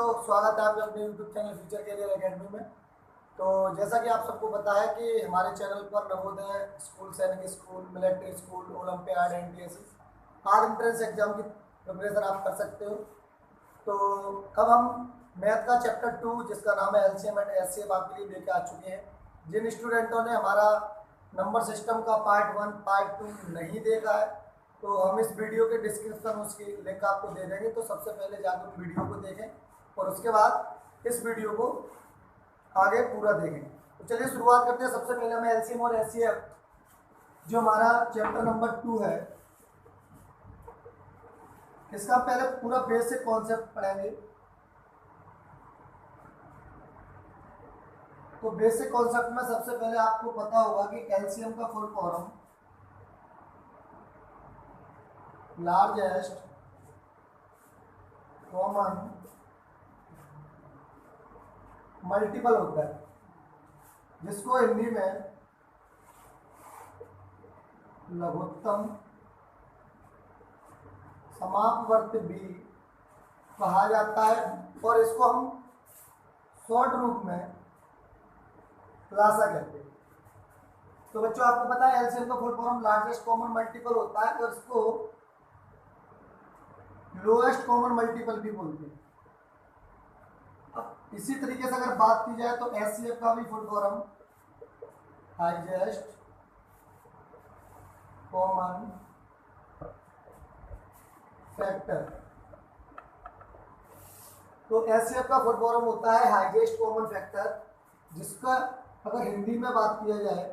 स्वागत है आपका अपने YouTube channel future career academy में। तो जैसा कि आप सबको पता है कि हमारे चैनल पर Navodaya school, Sainik school, military school, olympiad, NTSC or entrance exam की प्रिपरेशन आप कर सकते हो। तो अब हम मैथ का चैप्टर 2 जिसका नाम है एलसीएम एंड एचसीएफ आपके लिए लेकर आ चुके हैं। जिन स्टूडेंटों ने हमारा नंबर सिस्टम का पार्ट 1 पार्ट 2 नहीं देखा है तो हम इस वीडियो के डिस्क्रिप्शन उसकी लिंक आपको दे देंगे। तो सबसे पहले जाकर वीडियो को देखें और उसके बाद इस वीडियो को आगे पूरा देखें। तो चलिए शुरुआत करते हैं। सबसे पहले हमें एलसीएम और एचसीएफ जो हमारा चैप्टर नंबर 2 है इसका पहले पूरा बेसिक कॉन्सेप्ट पढ़ेंगे। तो बेसिक कॉन्सेप्ट में सबसे पहले आपको पता होगा कि एलसीएम का full form largest common multiple होता है, जिसको हिंदी में लघुत्तम समापवर्ती भी कहा जाता है और इसको हम शॉर्ट रूप में लासा कहते हैं। तो बच्चों आपको पता है एलसीएम का full form largest common multiple होता है और इसको लोएस्ट कॉमन मल्टीपल भी बोलते हैं। अब इसी तरीके से अगर बात की जाए तो एचसीएफ का भी full form highest common factor. तो एचसीएफ का फुल फॉर्म होता है हाईएस्ट कॉमन फैक्टर, जिसका अगर हिंदी में बात किया जाए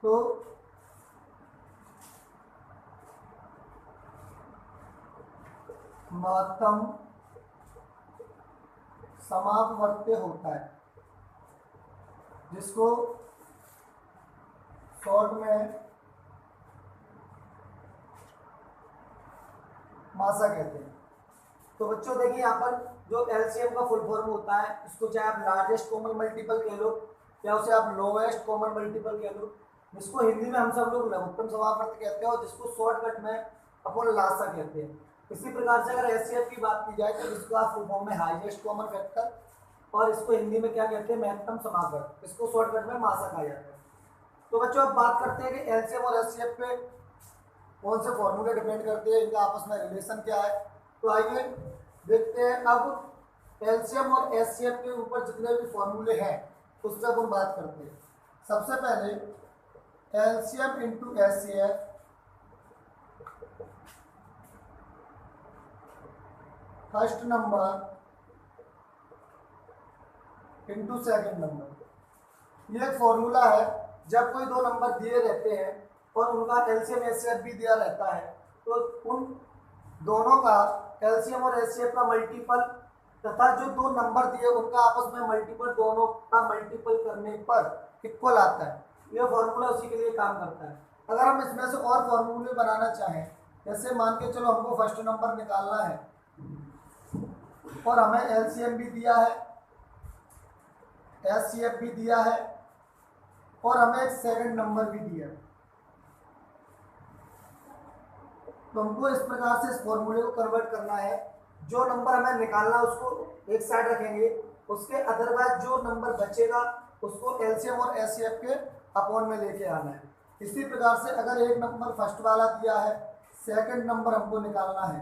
तो महत्तम समापवर्ती होता है, जिसको शॉर्ट में मासा कहते हैं। तो बच्चों देखिए यहाँ पर जो एलसीएम का फुल फॉर्म होता है इसको चाहे आप लार्जेस्ट कॉमन मल्टीपल कह लो या उसे आप लोएस्ट कॉमन मल्टीपल कह लो, जिसको हिंदी में हम सब लोग लघुत्तम समापवर्ती कहते हैं और जिसको शॉर्टकट में अपन लासा कहते हैं। इसी प्रकार से अगर एचसीएफ की बात की जाए तो इसका फुल फॉर्म में हाईएस्ट कॉमन फैक्टर और इसको हिंदी में क्या कहते हैं, महत्तम समापवर्ती, इसको शॉर्टकट में मासा कहा जाता है। तो बच्चों अब बात करते हैं कि एलसीएम और एचसीएफ पे कौन से फॉर्मूले डिपेंड करते हैं, इनका आपस में रिलेशन क्या है। तो आइए देखते हैं। अब एलसीएम और एचसीएफ के ऊपर जितने भी फॉर्मूले हैं उस पर हम बात करते हैं। सबसे पहले LCM into HCF first number into second number. ये एक फॉर्मूला है। जब कोई दो नंबर दिए रहते हैं और उनका एलसीएम एचसीएफ भी दिया रहता है तो उन दोनों का एलसीएम और एचसीएफ का मल्टीपल तथा जो दो नंबर दिए उनका आपस में मल्टीपल, दोनों का मल्टीपल करने पर इक्वल आता है। यह फॉर्मूला उसी के लिए काम करता है। अगर हम इसमें से और फॉर्मूले बनाना चाहें, जैसे मान के चलो हमको फर्स्ट नंबर निकालना है और हमें एलसीएम भी दिया है, एचसीएफ भी दिया है और हमें एक सेकंड नंबर भी दिया है, तो हमको इस प्रकार से इस फॉर्मूले को कन्वर्ट करना है। जो नंबर हमें निकालना उसको एक साइड रखेंगे, उसके अदरवाइज जो नंबर बचेगा उसको एलसीएम और एचसीएफ के अपॉन में लेके आना है। इसी प्रकार से अगर एक नंबर फर्स्ट वाला दिया है, सेकंड नंबर हमको निकालना है,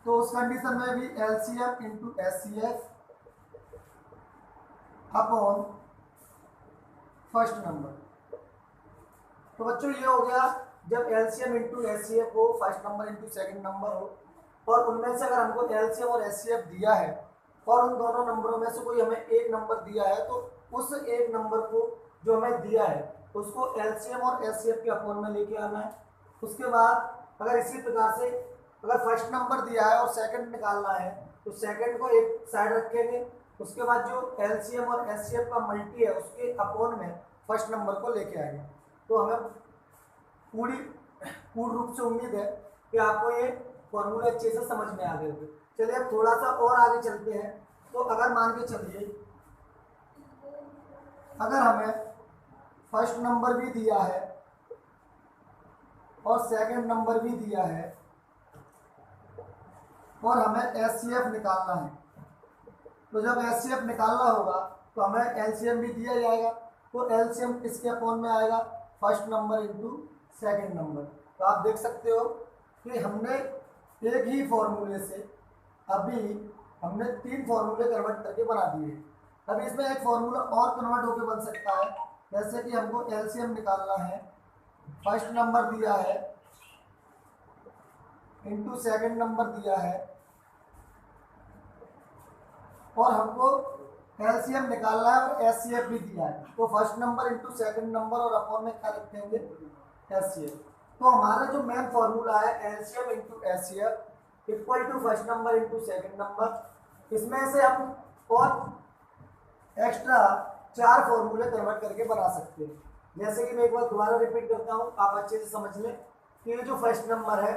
तो उस कंडीशन में भी LCM into HCF upon first number. तो बच्चों ये हो गया जब एलसीएम इंटू एचसीएफ हो, first number into second number हो और उनमें से अगर हमको एलसीएम और एचसीएफ दिया है और उन दोनों नंबरों में से कोई हमें एक नंबर दिया है तो उस एक नंबर को जो हमें दिया है उसको एलसीएम और एचसीएफ के अपॉन में लेके आना है। उसके बाद अगर इसी प्रकार से अगर फर्स्ट नंबर दिया है और सेकंड निकालना है तो सेकंड को एक साइड रखेंगे, उसके बाद जो एलसीएम और एचसीएफ का मल्टी है उसके अपॉन में फर्स्ट नंबर को लेके आएंगे। तो हमें पूर्ण रूप से उम्मीद है कि आपको ये फॉर्मूला अच्छे से समझ में आ गए होंगे। चलिए अब थोड़ा सा और आगे चलते हैं। तो अगर मान के चलिए अगर हमें फर्स्ट नंबर भी दिया है और सेकंड नंबर भी दिया है और हमें एचसीएफ निकालना है, तो जब एचसीएफ निकालना होगा तो हमें एलसीएम भी दिया जाएगा। तो एलसीएम किसके अपॉन में आएगा, first number into second number. तो आप देख सकते हो कि हमने एक ही फॉर्मूले से अभी हमने 3 फॉर्मूले कन्वर्ट करके बना दिए। अभी इसमें एक फॉर्मूला और कन्वर्ट होकर बन सकता है, जैसे कि हमको एलसीएम निकालना है, फर्स्ट नंबर दिया है इंटू सेकेंड नंबर दिया है, और हमको एलसीएम निकालना है और एचसीएफ भी दिया है। तो first number into second number और अपॉन में क्या रखेंगे, एचसीएफ। तो हमारा जो मेन फॉर्मूला है LCM into HCF equal to first number into second number. इसमें से हम और एक्स्ट्रा 4 फॉर्मूले कन्वर्ट करके बना सकते हैं। जैसे कि मैं एक बार दोबारा रिपीट करता हूँ, आप अच्छे से समझ लें कि ये जो फर्स्ट नंबर है,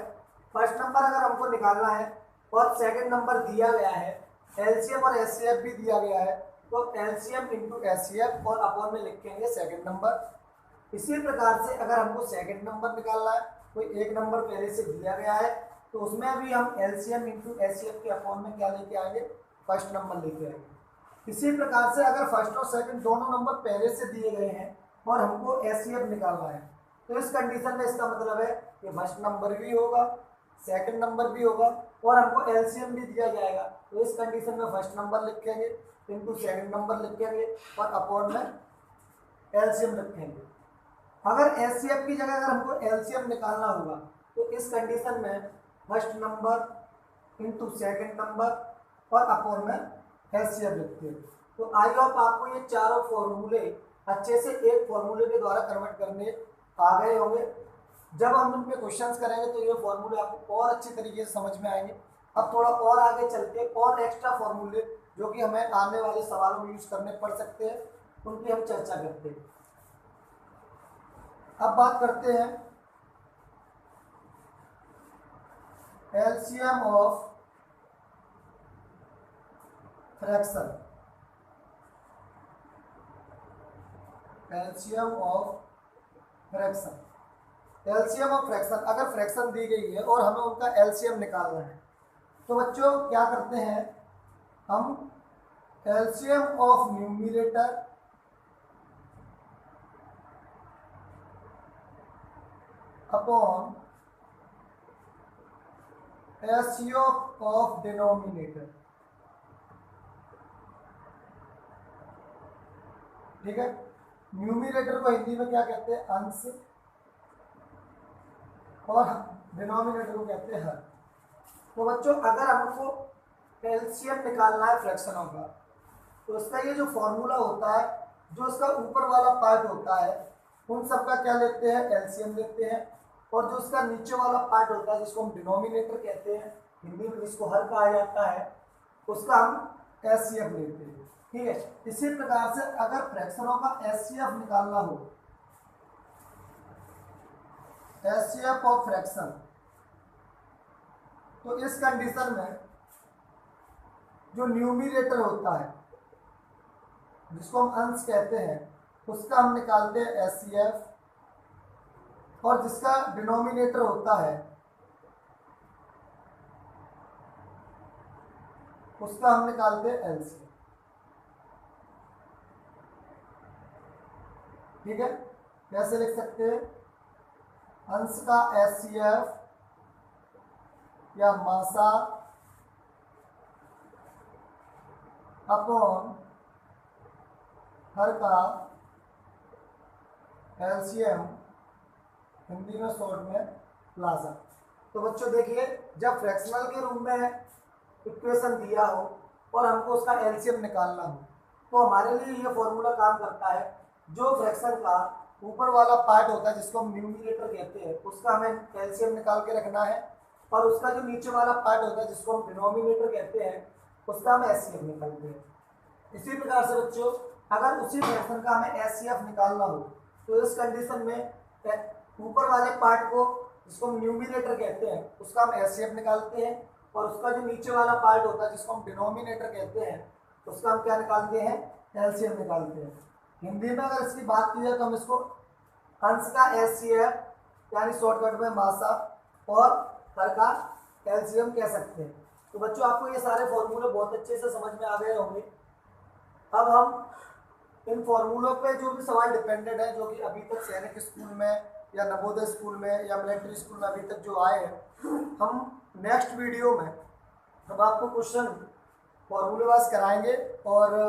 फर्स्ट नंबर अगर हमको निकालना है और सेकंड नंबर दिया गया है, एलसीएम और एचसीएफ भी दिया गया है, तो एलसीएम इंटू एचसीएफ और अपॉन में लिखेंगे सेकंड नंबर। इसी प्रकार से अगर हमको सेकंड नंबर निकालना है, कोई एक नंबर पहले से दिया गया है, तो उसमें भी हम एलसीएम इंटू एचसीएफ के अपॉन में क्या लेके आएंगे, फर्स्ट नंबर लेके आएंगे। इसी प्रकार से अगर फर्स्ट और सेकंड दोनों नंबर पहले से दिए गए हैं और हमको एचसीएफ निकालना है, तो इस कंडीशन में इसका मतलब है कि फर्स्ट नंबर भी होगा, सेकंड नंबर भी होगा और हमको एलसीएम भी दिया जाएगा। तो इस कंडीशन में फर्स्ट नंबर लिखेंगे इंटू सेकंड नंबर लिखेंगे और अपॉन में एलसीएम रखेंगे। अगर एचसीएफ की जगह अगर हमको एलसीएम निकालना होगा तो इस कंडीशन में first number into second number और अपॉन में एचसीएफ लिखते हैं। तो आई होप आपको ये चारों फॉर्मूले अच्छे से एक फॉर्मूले के द्वारा कन्वर्ट करने आ गए होंगे। जब हम उन पे क्वेश्चंस करेंगे तो ये फॉर्मूले आपको और अच्छे तरीके से समझ में आएंगे। अब थोड़ा और आगे चलते और एक्स्ट्रा फॉर्मूले जो कि हमें आने वाले सवालों में यूज करने पड़ सकते हैं, उनकी हम चर्चा करते हैं। अब बात करते हैं LCM of fraction. LCM of fraction, LCM of fraction, अगर फ्रैक्शन दी गई है और हमें उनका एलसीएम निकालना है, तो बच्चों क्या करते हैं, हम LCM of numerator upon HCF of denominator, ठीक है। न्यूमरेटर को हिंदी में क्या कहते हैं, अंश, और डिनोमिनेटर को कहते हैं हर। तो बच्चों अगर हमको एलसीएम निकालना है फ्रैक्शनों का, तो इसका ये जो फॉर्मूला होता है, जो इसका ऊपर वाला पार्ट होता है उन सब का क्या लेते हैं, एलसीएम लेते हैं, और जो इसका नीचे वाला पार्ट होता है जिसको हम डिनोमिनेटर कहते हैं, हिंदी में जिसको हर कहा जाता है, उसका हम एचसीएफ लेते हैं, ठीक है। इसी प्रकार से अगर फ्रैक्शनों का एचसीएफ निकालना हो, एचसीएफ ऑफ फ्रैक्शन, तो इस कंडीशन में जो न्यूमरेटर होता है जिसको हम अंश कहते हैं, उसका हम निकालते हैं एचसीएफ, और जिसका डिनोमिनेटर होता है उसका हम निकालते हैं एलसीएफ, ठीक है। कैसे लिख सकते हैं, अंश का एचसीएफ या मासा अपॉन हर का एलसीएम, हिंदी में शॉर्ट में प्लाजा। तो बच्चों देखिए, जब फ्रैक्शनल के रूप में इक्वेशन दिया हो और हमको उसका एलसीएम निकालना हो, तो हमारे लिए ये फॉर्मूला काम करता है। जो फ्रैक्शन का ऊपर वाला पार्ट होता है जिसको हम न्यूमरेटर कहते हैं, उसका हमें एलसीएम निकाल के रखना है, और उसका जो नीचे वाला पार्ट होता है जिसको हम डिनोमिनेटर कहते हैं, उसका हम एचसीएफ निकालते हैं। इसी प्रकार से बच्चों अगर उसी फ्रैक्शन का हमें एचसीएफ निकालना हो, तो इस कंडीशन में ऊपर वाले पार्ट को जिसको हम न्यूमरेटर कहते हैं उसका हम एचसीएफ निकालते हैं, और उसका जो नीचे वाला पार्ट होता है जिसको हम डिनोमिनेटर कहते हैं उसका हम क्या निकालते हैं, एलसीएम निकालते हैं। हिंदी में अगर इसकी बात की जाए तो हम इसको अंश का एचसीएफ यानी शॉर्टकट में मासा और हर का एलसीएम कह सकते हैं। तो बच्चों आपको ये सारे फॉर्मूले बहुत अच्छे से समझ में आ गए होंगे। अब हम इन फॉर्मूलों पे जो भी सवाल डिपेंडेंट है, जो कि अभी तक सैनिक स्कूल में या नवोदय स्कूल में या मिलिट्री स्कूल में अभी तक जो आए हैं, हम नेक्स्ट वीडियो में हम आपको क्वेश्चन फॉर्मूले वाइज कराएंगे। और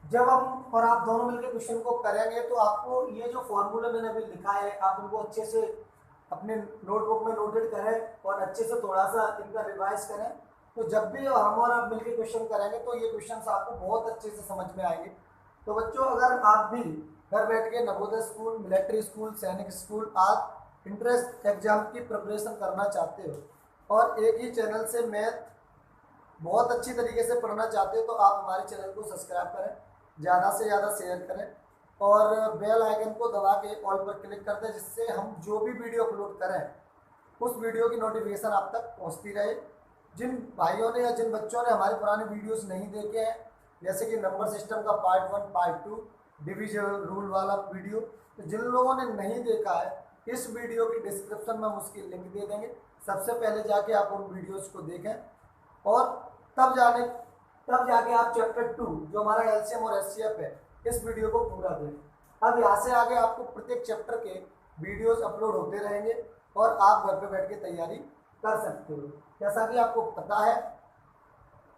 जब हम और आप दोनों मिलकर क्वेश्चन को करेंगे तो आपको ये जो फॉर्मूला मैंने अभी लिखा है आप उनको अच्छे से अपने नोटबुक में नोटेड करें और अच्छे से थोड़ा सा इनका रिवाइज करें। तो जब भी हम और आप मिलकर क्वेश्चन करेंगे तो ये क्वेश्चन आपको बहुत अच्छे से समझ में आएंगे। तो बच्चों अगर आप भी घर बैठ के Navodaya school, military school, Sainik school आप इंट्रेंस एग्जाम की प्रिपरेशन करना चाहते हो और एक ही चैनल से मैथ बहुत अच्छी तरीके से पढ़ना चाहते हो तो आप हमारे चैनल को सब्सक्राइब करें, ज़्यादा से ज़्यादा शेयर करें और बेल आइकन को दबा के ऑल पर क्लिक कर दें, जिससे हम जो भी वीडियो अपलोड करें उस वीडियो की नोटिफिकेशन आप तक पहुंचती रहे। जिन भाइयों ने या जिन बच्चों ने हमारे पुराने वीडियोस नहीं देखे हैं, जैसे कि नंबर सिस्टम का पार्ट 1, पार्ट 2, डिविजन रूल वाला वीडियो, तो जिन लोगों ने नहीं देखा है इस वीडियो की डिस्क्रिप्शन में हम उसकी लिंक दे देंगे। सबसे पहले जाके आप उन वीडियोज़ को देखें और तब जाके आप चैप्टर 2 जो हमारा एलसीएम और एचसीएफ है इस वीडियो को पूरा देखें। अब यहाँ से आगे आपको प्रत्येक चैप्टर के वीडियोस अपलोड होते रहेंगे और आप घर पे बैठ के तैयारी कर सकते हो। जैसा कि आपको पता है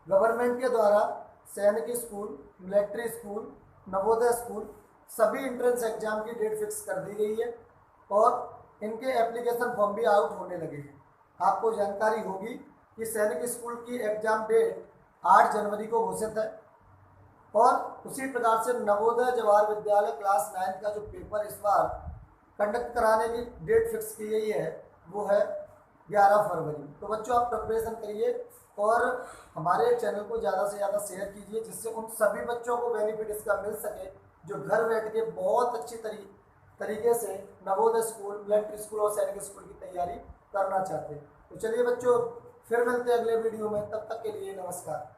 गवर्नमेंट के द्वारा सैनिक school, military school, Navodaya school सभी एंट्रेंस एग्जाम की डेट फिक्स कर दी गई है और इनके एप्लीकेशन फॉर्म भी आउट होने लगे हैं। आपको जानकारी होगी कि सैनिक स्कूल की एग्जाम डेट 8 जनवरी को घोषित है और उसी प्रकार से नवोदय जवाहर विद्यालय क्लास 9 का जो पेपर इस बार कंडक्ट कराने की डेट फिक्स की गई है वो है 11 फरवरी। तो बच्चों आप प्रिपरेशन करिए और हमारे चैनल को ज़्यादा से ज़्यादा शेयर कीजिए, जिससे उन सभी बच्चों को बेनिफिट इसका मिल सके जो घर बैठ के बहुत अच्छी तरीके से नवोदय स्कूल, मिलिट्री स्कूल और सैनिक स्कूल की तैयारी करना चाहते हैं। तो चलिए बच्चों फिर मिलते हैं अगले वीडियो में, तब तक के लिए नमस्कार।